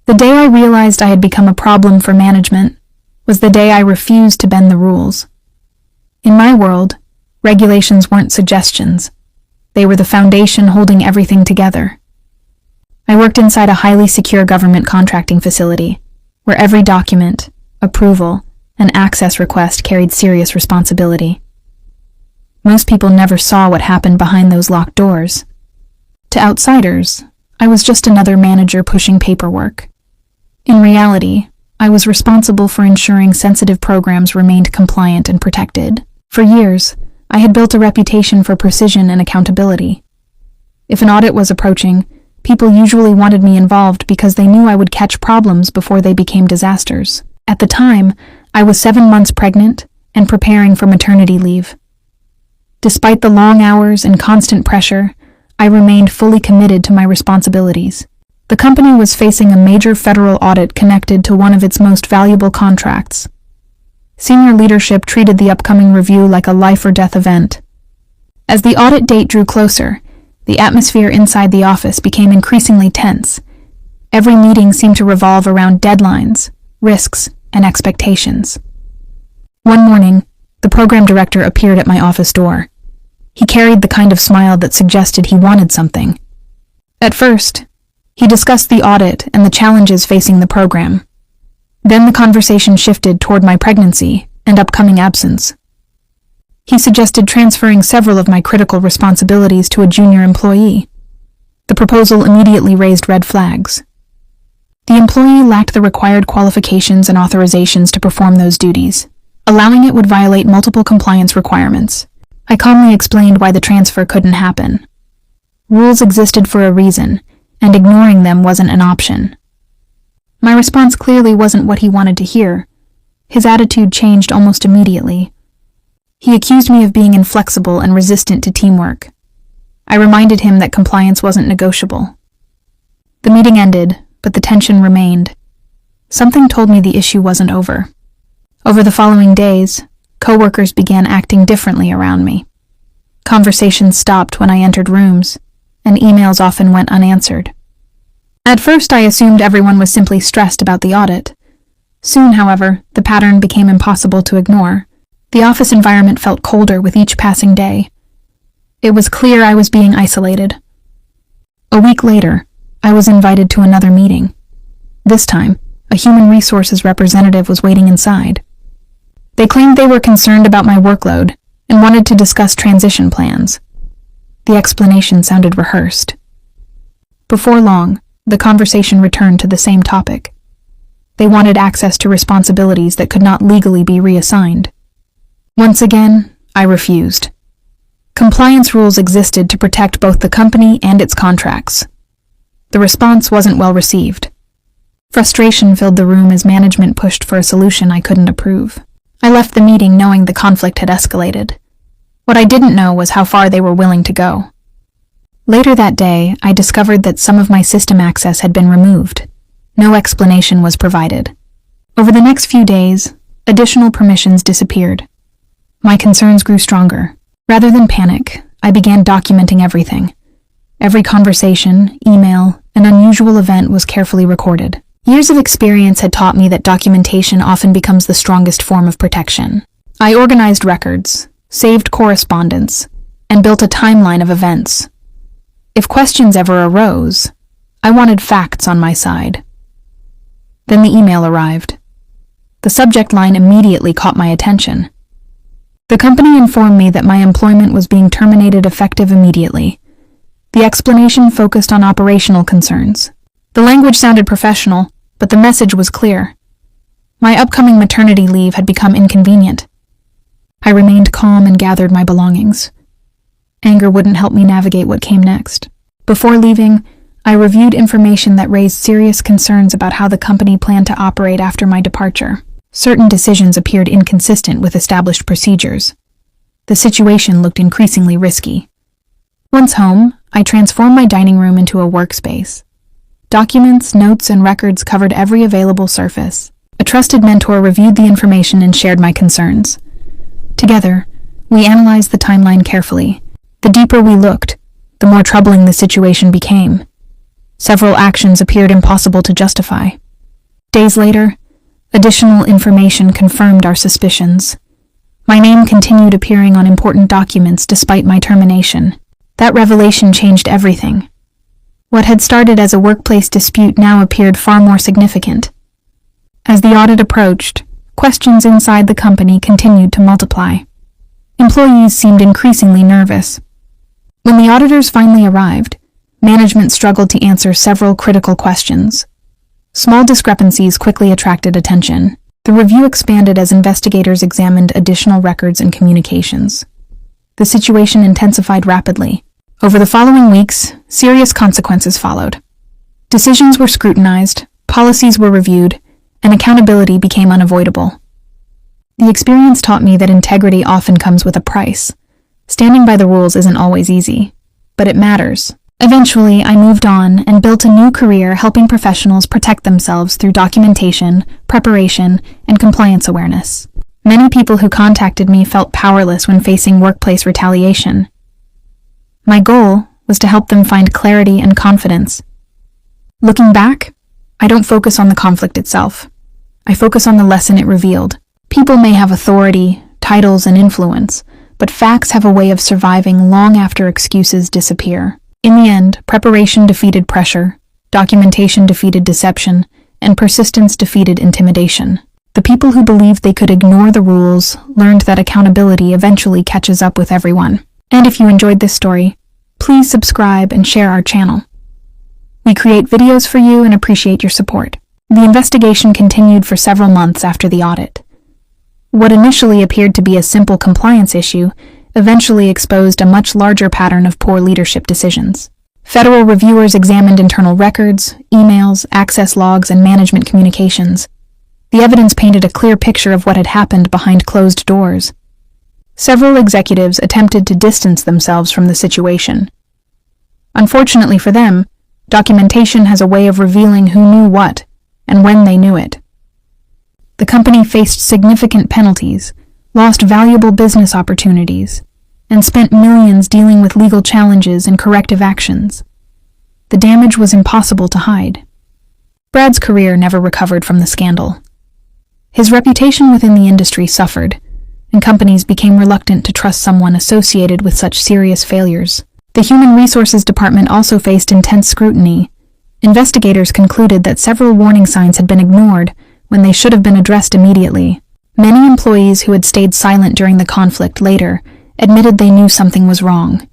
The day I realized I had become a problem for management was the day I refused to bend the rules. In my world, regulations weren't suggestions. They were the foundation holding everything together. I worked inside a highly secure government contracting facility, where every document, approval, and access request carried serious responsibility. Most people never saw what happened behind those locked doors. To outsiders, I was just another manager pushing paperwork. In reality, I was responsible for ensuring sensitive programs remained compliant and protected. For years, I had built a reputation for precision and accountability. If an audit was approaching, people usually wanted me involved because they knew I would catch problems before they became disasters. At the time, I was 7 months pregnant and preparing for maternity leave. Despite the long hours and constant pressure, I remained fully committed to my responsibilities. The company was facing a major federal audit connected to one of its most valuable contracts. Senior leadership treated the upcoming review like a life-or-death event. As the audit date drew closer, the atmosphere inside the office became increasingly tense. Every meeting seemed to revolve around deadlines, risks, and expectations. One morning, the program director appeared at my office door. He carried the kind of smile that suggested he wanted something. At first, he discussed the audit and the challenges facing the program. Then the conversation shifted toward my pregnancy and upcoming absence. He suggested transferring several of my critical responsibilities to a junior employee. The proposal immediately raised red flags. The employee lacked the required qualifications and authorizations to perform those duties. Allowing it would violate multiple compliance requirements. I calmly explained why the transfer couldn't happen. Rules existed for a reason, and ignoring them wasn't an option. My response clearly wasn't what he wanted to hear. His attitude changed almost immediately. He accused me of being inflexible and resistant to teamwork. I reminded him that compliance wasn't negotiable. The meeting ended, but the tension remained. Something told me the issue wasn't over. Over the following days, coworkers began acting differently around me. Conversations stopped when I entered rooms, and emails often went unanswered. At first, I assumed everyone was simply stressed about the audit. Soon, however, the pattern became impossible to ignore. The office environment felt colder with each passing day. It was clear I was being isolated. A week later, I was invited to another meeting. This time, a human resources representative was waiting inside. They claimed they were concerned about my workload and wanted to discuss transition plans. The explanation sounded rehearsed. Before long, the conversation returned to the same topic. They wanted access to responsibilities that could not legally be reassigned. Once again, I refused. Compliance rules existed to protect both the company and its contracts. The response wasn't well received. Frustration filled the room as management pushed for a solution I couldn't approve. I left the meeting knowing the conflict had escalated. What I didn't know was how far they were willing to go. Later that day, I discovered that some of my system access had been removed. No explanation was provided. Over the next few days, additional permissions disappeared. My concerns grew stronger. Rather than panic, I began documenting everything. Every conversation, email, and unusual event was carefully recorded. Years of experience had taught me that documentation often becomes the strongest form of protection. I organized records, saved correspondence, and built a timeline of events. If questions ever arose, I wanted facts on my side. Then the email arrived. The subject line immediately caught my attention. The company informed me that my employment was being terminated effective immediately. The explanation focused on operational concerns. The language sounded professional, but the message was clear. My upcoming maternity leave had become inconvenient. I remained calm and gathered my belongings. Anger wouldn't help me navigate what came next. Before leaving, I reviewed information that raised serious concerns about how the company planned to operate after my departure. Certain decisions appeared inconsistent with established procedures. The situation looked increasingly risky. Once home, I transformed my dining room into a workspace. Documents, notes, and records covered every available surface. A trusted mentor reviewed the information and shared my concerns. Together, we analyzed the timeline carefully. The deeper we looked, the more troubling the situation became. Several actions appeared impossible to justify. Days later, additional information confirmed our suspicions. My name continued appearing on important documents despite my termination. That revelation changed everything. What had started as a workplace dispute now appeared far more significant. As the audit approached, questions inside the company continued to multiply. Employees seemed increasingly nervous. When the auditors finally arrived, management struggled to answer several critical questions. Small discrepancies quickly attracted attention. The review expanded as investigators examined additional records and communications. The situation intensified rapidly. Over the following weeks, serious consequences followed. Decisions were scrutinized, policies were reviewed, and accountability became unavoidable. The experience taught me that integrity often comes with a price. Standing by the rules isn't always easy, but it matters. Eventually, I moved on and built a new career helping professionals protect themselves through documentation, preparation, and compliance awareness. Many people who contacted me felt powerless when facing workplace retaliation. My goal was to help them find clarity and confidence. Looking back, I don't focus on the conflict itself. I focus on the lesson it revealed. People may have authority, titles, and influence, but facts have a way of surviving long after excuses disappear. In the end, preparation defeated pressure, documentation defeated deception, and persistence defeated intimidation. The people who believed they could ignore the rules learned that accountability eventually catches up with everyone. And if you enjoyed this story, please subscribe and share our channel. We create videos for you and appreciate your support. The investigation continued for several months after the audit. What initially appeared to be a simple compliance issue eventually exposed a much larger pattern of poor leadership decisions. Federal reviewers examined internal records, emails, access logs, and management communications. The evidence painted a clear picture of what had happened behind closed doors. Several executives attempted to distance themselves from the situation. Unfortunately for them, documentation has a way of revealing who knew what and when they knew it. The company faced significant penalties, lost valuable business opportunities, and spent millions dealing with legal challenges and corrective actions. The damage was impossible to hide. Brad's career never recovered from the scandal. His reputation within the industry suffered, and companies became reluctant to trust someone associated with such serious failures. The Human Resources Department also faced intense scrutiny. Investigators concluded that several warning signs had been ignored when they should have been addressed immediately. Many employees who had stayed silent during the conflict later admitted they knew something was wrong.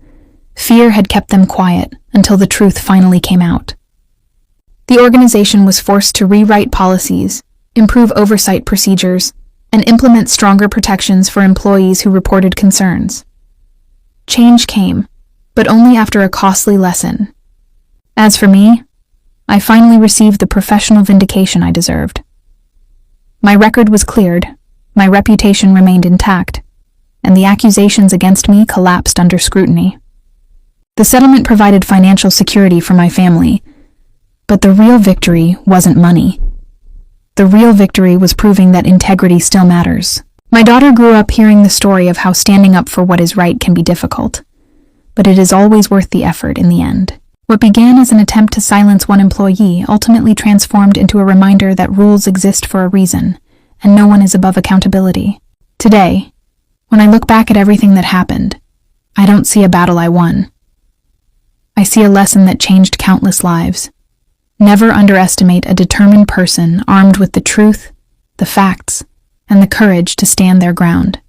Fear had kept them quiet until the truth finally came out. The organization was forced to rewrite policies, improve oversight procedures, and implement stronger protections for employees who reported concerns. Change came, but only after a costly lesson. As for me, I finally received the professional vindication I deserved. My record was cleared, my reputation remained intact, and the accusations against me collapsed under scrutiny. The settlement provided financial security for my family, but the real victory wasn't money. The real victory was proving that integrity still matters. My daughter grew up hearing the story of how standing up for what is right can be difficult, but it is always worth the effort in the end. What began as an attempt to silence one employee ultimately transformed into a reminder that rules exist for a reason, and no one is above accountability. Today, when I look back at everything that happened, I don't see a battle I won. I see a lesson that changed countless lives. Never underestimate a determined person armed with the truth, the facts, and the courage to stand their ground.